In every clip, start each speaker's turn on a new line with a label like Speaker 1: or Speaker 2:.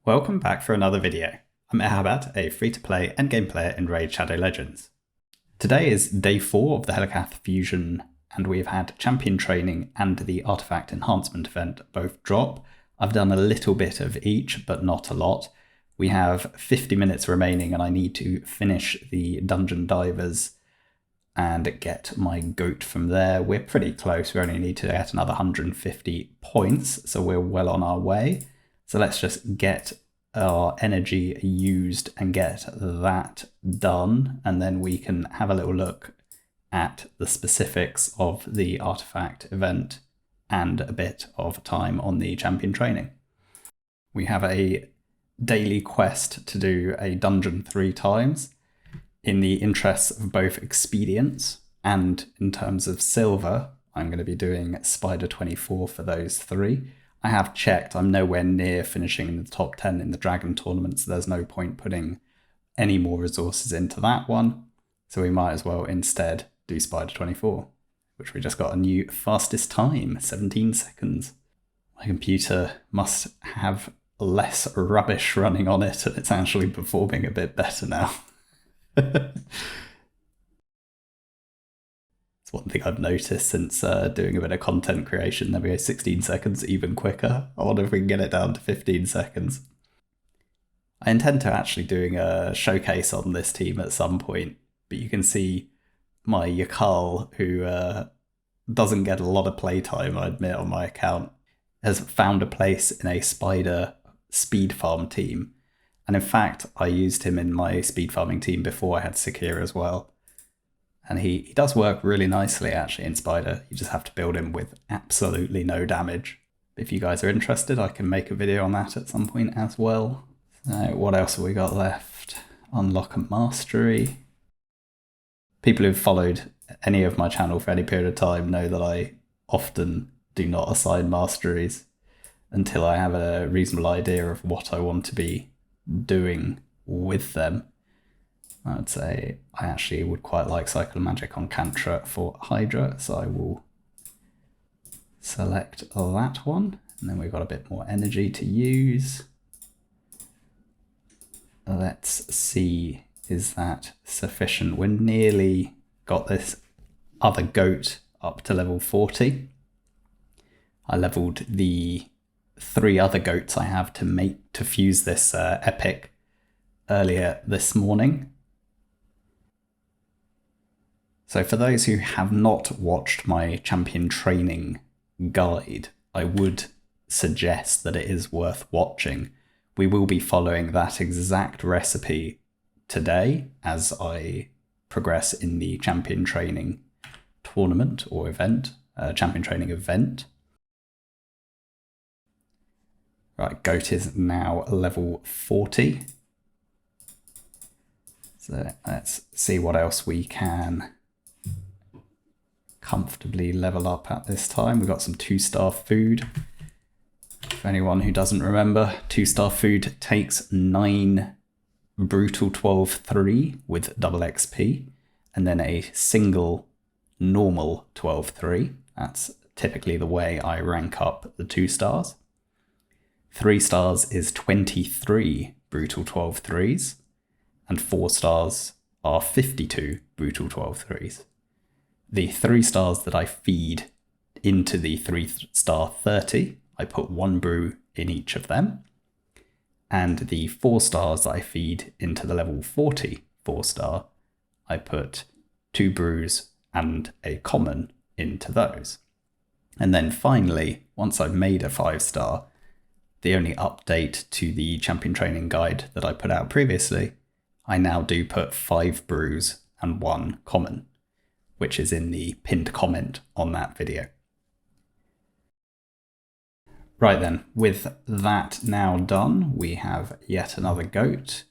Speaker 1: Welcome back for another video. I'm Helicath, a free-to-play endgame player in Raid Shadow Legends. Today is day 4 of the Helicath fusion, and we've had champion training and the artifact enhancement event both drop. I've done a little bit of each, but not a lot. We have 50 minutes remaining and I need to finish the dungeon divers and get my goat from there. We're pretty close. We only need to get another 150 points, so we're well on our way. So let's just get our energy used and get that done, and then we can have a little look at the specifics of the artifact event and a bit of time on the champion training. We have a daily quest to do a dungeon 3 times. In the interests of both expedience and in terms of silver, I'm going to be doing Spider 24 for those 3. I have checked, I'm nowhere near finishing in the top 10 in the Dragon tournament, so there's no point putting any more resources into that one. So we might as well instead do Spider 24, which we just got a new fastest time, 17 seconds. My computer must have less rubbish running on it, and it's actually performing a bit better now. It's one thing I've noticed since doing a bit of content creation. There we go, 16 seconds, even quicker. I wonder if we can get it down to 15 seconds. I intend to actually doing a showcase on this team at some point, but you can see my Yakal, who doesn't get a lot of playtime, I admit, on my account, has found a place in a spider speed farm team. And in fact, I used him in my speed farming team before I had Secure as well. And he does work really nicely, actually, in Spider. You just have to build him with absolutely no damage. If you guys are interested, I can make a video on that at some point as well. So what else have we got left? Unlock and Mastery. People who've followed any of my channel for any period of time know that I often do not assign masteries until I have a reasonable idea of what I want to be doing with them. I would say I actually would quite like Cycle of Magic on Cantrip for Hydra, so I will select that one, and then we've got a bit more energy to use. Let's see, is that sufficient? We're nearly got this other goat up to level 40. I leveled the 3 other goats I have to fuse this epic earlier this morning. So for those who have not watched my champion training guide, I would suggest that it is worth watching. We will be following that exact recipe today as I progress in the champion training tournament or event, champion training event. Right, goat is now level 40. So let's see what else we can comfortably level up at this time. We've got some 2-star food. For anyone who doesn't remember, 2-star food takes 9 brutal 12-3 with double XP, and then a single normal 12-3. That's typically the way I rank up the 2 stars. 3 stars is 23 brutal 12-3s, and 4 stars are 52 brutal 12-3s. The 3 stars that I feed into the 3-star 30, I put 1 brew in each of them. And the 4 stars that I feed into the level 40 4-star, I put 2 brews and a common into those. And then finally, once I've made a 5-star, the only update to the champion training guide that I put out previously, I now do put 5 brews and 1 common, which is in the pinned comment on that video. Right then, with that now done, we have yet another goat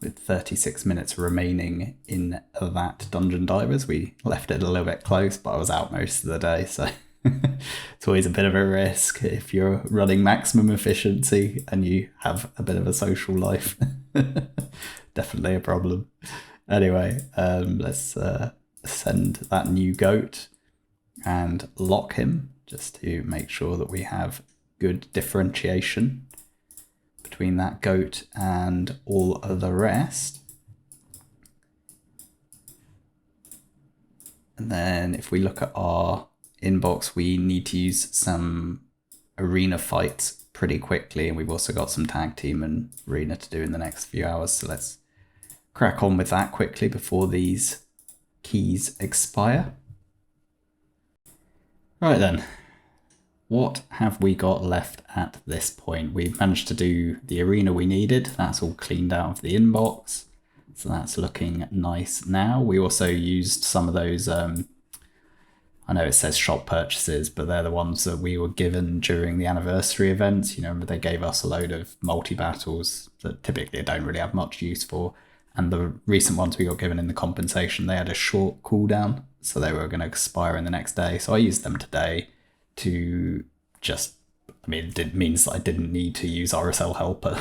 Speaker 1: with 36 minutes remaining in that Dungeon Divers. We left it a little bit close, but I was out most of the day, so it's always a bit of a risk if you're running maximum efficiency and you have a bit of a social life. Definitely a problem. Anyway, let's send that new goat and lock him just to make sure that we have good differentiation between that goat and all of the rest. And then if we look at our inbox, we need to use some arena fights pretty quickly, and we've also got some tag team and arena to do in the next few hours, so let's crack on with that quickly before these keys expire. Right then, what have we got left at this point? We've managed to do the arena we needed. That's all cleaned out of the inbox, so that's looking nice now. We also used some of those I know it says shop purchases, but they're the ones that we were given during the anniversary events. You know, they gave us a load of multi-battles that typically I don't really have much use for. And the recent ones we got given in the compensation, they had a short cooldown, so they were going to expire in the next day. So I used them today to just, I mean, it means that I didn't need to use RSL Helper.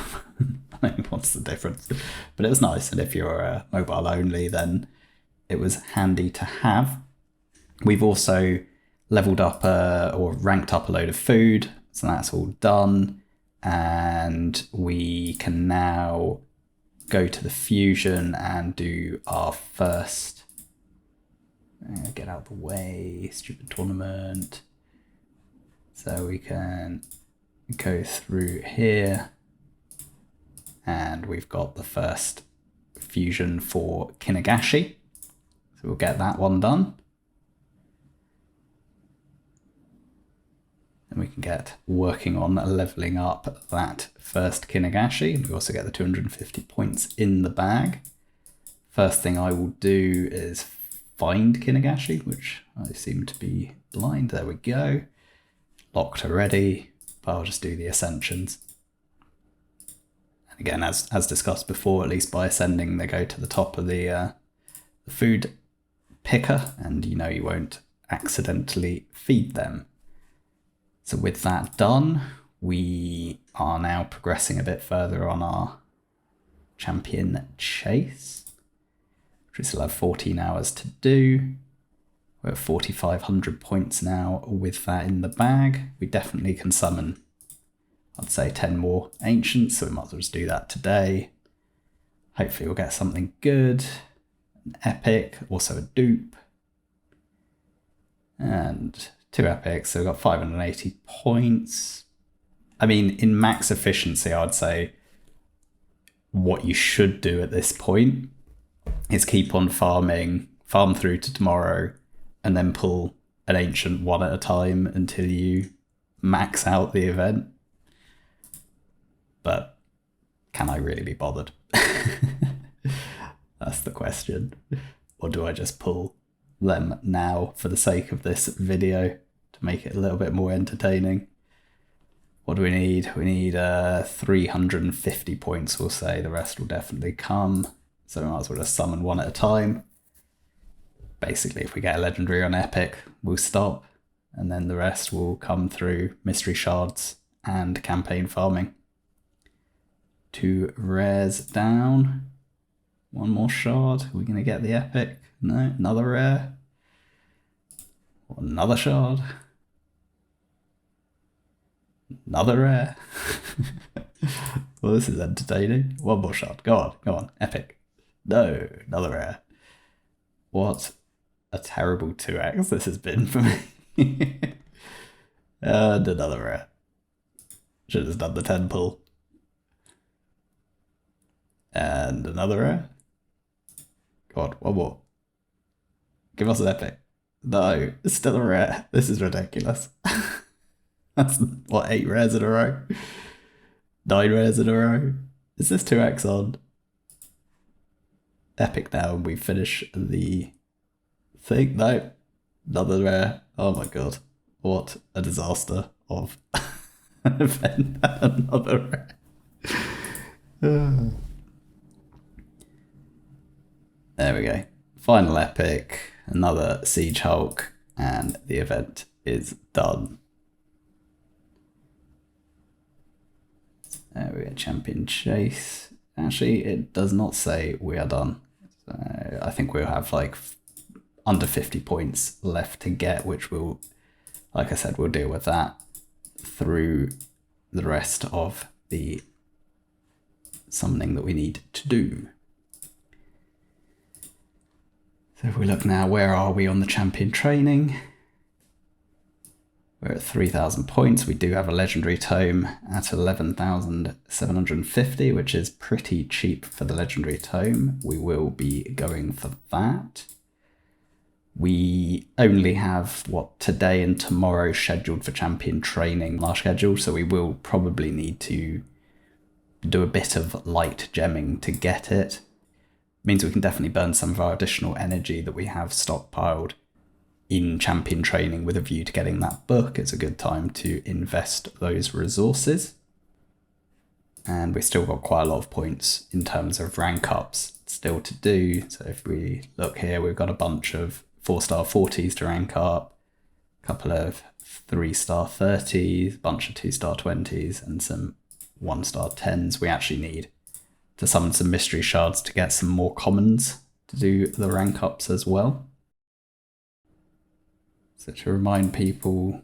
Speaker 1: I mean, what's the difference? But it was nice. And if you're mobile only, then it was handy to have. We've also leveled up or ranked up a load of food, so that's all done. And we can now go to the fusion and do our first, get out of the way, stupid tournament. So we can go through here, and we've got the first fusion for Kinagashi. So we'll get that one done. And we can get working on leveling up that first Kinagashi. We also get the 250 points in the bag. First thing I will do is find Kinagashi, which I seem to be blind. There we go. Locked already, but I'll just do the ascensions. And again, as discussed before, at least by ascending, they go to the top of the food picker, and you know you won't accidentally feed them. So with that done, we are now progressing a bit further on our champion chase, which we still have 14 hours to do. We're at 4,500 points now with that in the bag. We definitely can summon, I'd say, 10 more ancients, so we might as well just do that today. Hopefully we'll get something good, an epic, also a dupe, and 2 epics, so we've got 580 points. I mean, in max efficiency, I'd say what you should do at this point is keep on farm through to tomorrow, and then pull an ancient one at a time until you max out the event. But can I really be bothered? That's the question. Or do I just pull them now for the sake of this video to make it a little bit more entertaining? What do we need? We need 350 points, we'll say. The rest will definitely come. So we might as well just summon one at a time. Basically, if we get a legendary on epic, we'll stop. And then the rest will come through mystery shards and campaign farming. 2 rares down. 1 more shard. Are we going to get the epic? No, another rare. Another shard. Another rare. Well, this is entertaining. 1 more shard. Go on. Epic. No, another rare. What a terrible 2x this has been for me. And another rare. Should have done the 10 pull. And another rare. God, 1 more. Give us an epic. No, it's still a rare. This is ridiculous. That's, what, 8 rares in a row? 9 rares in a row? Is this 2x on? Epic now, and we finish the thing. No, another rare. Oh my god. What a disaster of an event. Another rare. There we go. Final epic, another Siege Hulk, and the event is done. There we go, champion chase. Actually, it does not say we are done. So I think we'll have like under 50 points left to get, which will, like I said, we'll deal with that through the rest of the summoning that we need to do. So if we look now, where are we on the champion training? We're at 3,000 points. We do have a legendary tome at 11,750, which is pretty cheap for the legendary tome. We will be going for that. We only have, today and tomorrow scheduled for champion training, our schedule, so we will probably need to do a bit of light gemming to get it. Means we can definitely burn some of our additional energy that we have stockpiled in champion training with a view to getting that book. It's a good time to invest those resources. And we've still got quite a lot of points in terms of rank ups still to do. So if we look here, we've got a bunch of 4-star 40s to rank up, a couple of 3-star 30s, a bunch of 2-star 20s, and some 1-star 10s. We actually need to summon some mystery shards to get some more commons to do the rank ups as well. So to remind people,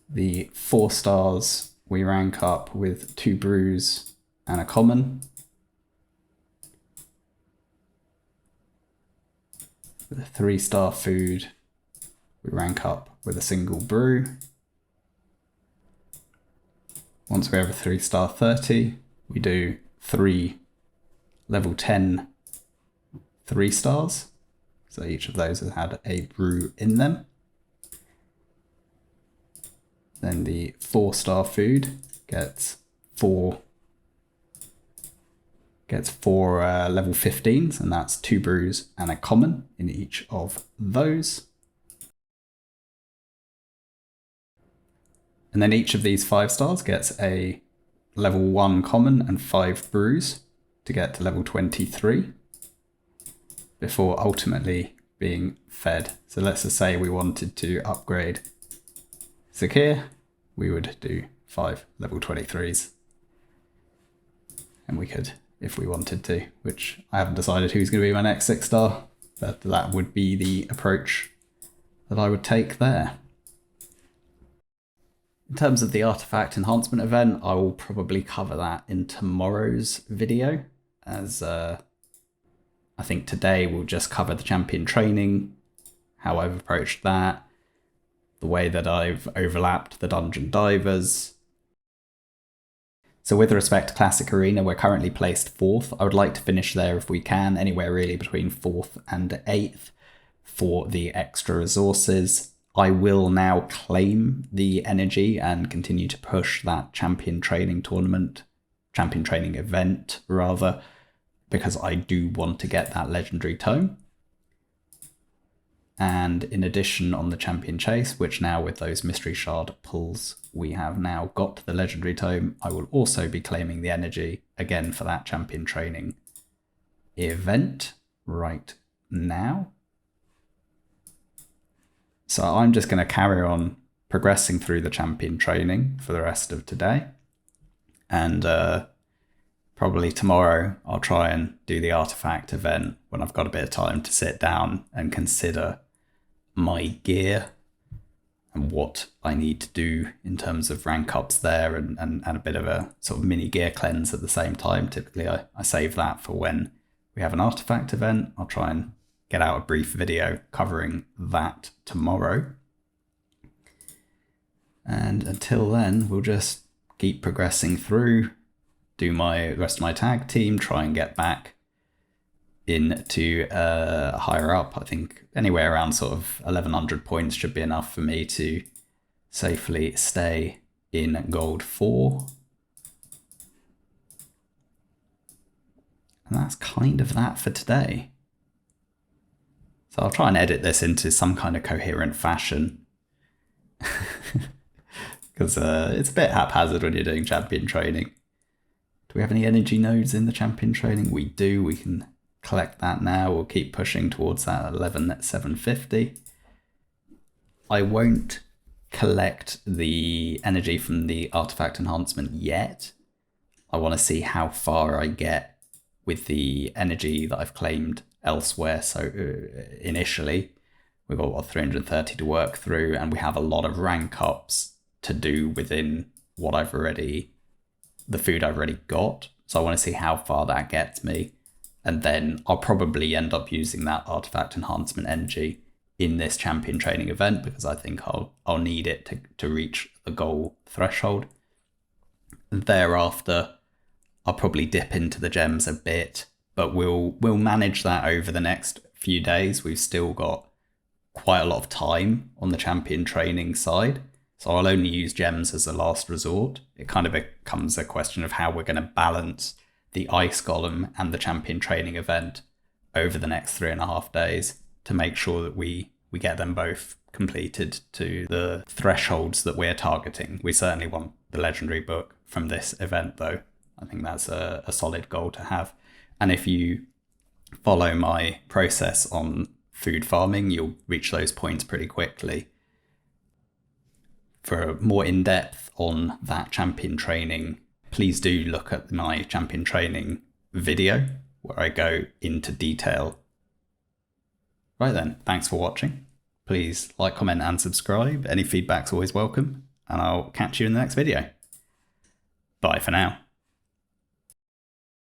Speaker 1: the 4 stars we rank up with 2 brews and a common. With a 3-star food, we rank up with a single brew. Once we have a 3-star 30, we do 3 level 10 3 stars. So each of those has had a brew in them. Then the 4-star food gets 4 level 15s, and that's 2 brews and a common in each of those. And then each of these 5 stars gets a level 1 common and 5 brews to get to level 23 before ultimately being fed. So let's just say we wanted to upgrade Zakir, we would do 5 level 23s. And we could, if we wanted to, which I haven't decided who's going to be my next 6-star, but that would be the approach that I would take there. In terms of the artifact enhancement event, I will probably cover that in tomorrow's video, as I think today we'll just cover the champion training, how I've approached that, the way that I've overlapped the dungeon divers. So with respect to Classic Arena, we're currently placed 4th. I would like to finish there if we can, anywhere really between 4th and 8th for the extra resources. I will now claim the energy and continue to push that champion training event rather, because I do want to get that legendary tome. And in addition, on the champion chase, which now with those mystery shard pulls, we have now got the legendary tome, I will also be claiming the energy again for that champion training event right now. So I'm just going to carry on progressing through the champion training for the rest of today. And probably tomorrow I'll try and do the artifact event when I've got a bit of time to sit down and consider my gear and what I need to do in terms of rank ups there, and a bit of a sort of mini gear cleanse at the same time. Typically I save that for when we have an artifact event. I'll try and get out a brief video covering that tomorrow. And until then, we'll just keep progressing through, do my rest of my tag team, try and get back into higher up. I think anywhere around sort of 1100 points should be enough for me to safely stay in gold 4. And that's kind of that for today. So I'll try and edit this into some kind of coherent fashion. Because it's a bit haphazard when you're doing champion training. Do we have any energy nodes in the champion training? We do. We can collect that now. We'll keep pushing towards that 11,750. I won't collect the energy from the artifact enhancement yet. I want to see how far I get with the energy that I've claimed elsewhere. So initially we've got 330 to work through, and we have a lot of rank ups to do within what the food I've already got. So I want to see how far that gets me. And then I'll probably end up using that artifact enhancement energy in this champion training event, because I think I'll need it to reach the goal threshold. Thereafter, I'll probably dip into the gems a bit, but we'll manage that over the next few days. We've still got quite a lot of time on the champion training side, so I'll only use gems as a last resort. It kind of becomes a question of how we're going to balance the ice golem and the champion training event over the next 3.5 days to make sure that we get them both completed to the thresholds that we're targeting. We certainly want the legendary book from this event, though. I think that's a solid goal to have. And if you follow my process on food farming, you'll reach those points pretty quickly. For more in-depth on that champion training, please do look at my champion training video where I go into detail. Right then, thanks for watching. Please like, comment and subscribe. Any feedback's always welcome, and I'll catch you in the next video. Bye for now.